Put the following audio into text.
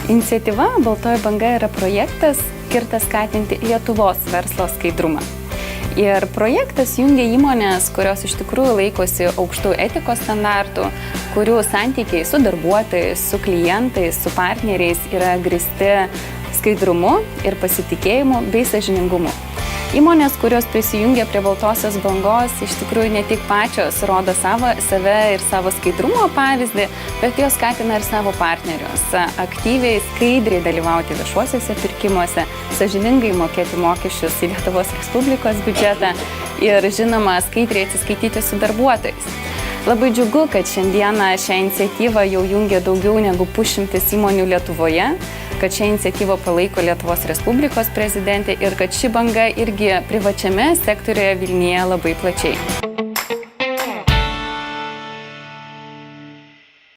Iniciatyva Baltoji banga yra projektas skirtas skatinti Lietuvos verslo skaidrumą. Ir projektas jungia įmonės, kurios iš tikrųjų laikosi aukštų etikos standartų, kurių santykiai su darbuotojais, su klientais, su partneriais yra grįsti skaidrumu ir pasitikėjimu bei sąžiningumu. Įmonės, kurios prisijungia prie Baltosios bangos, iš tikrųjų ne tik pačios rodo save ir savo skaidrumo pavyzdį, bet jos skatina ir savo partnerius aktyviai, skaidriai dalyvauti viešuosiuose pirkimuose, sąžiningai mokėti mokesčius į Lietuvos Respublikos biudžetą ir, žinoma, skaidriai atsiskaityti su darbuotojais. Labai džiugu, kad šiandieną šią iniciatyvą jau jungia daugiau negu 100 įmonių Lietuvoje, kad šią iniciatyvą palaiko Lietuvos Respublikos prezidentė ir kad ši banga irgi privačiame sektoriuje Vilniuje labai plačiai.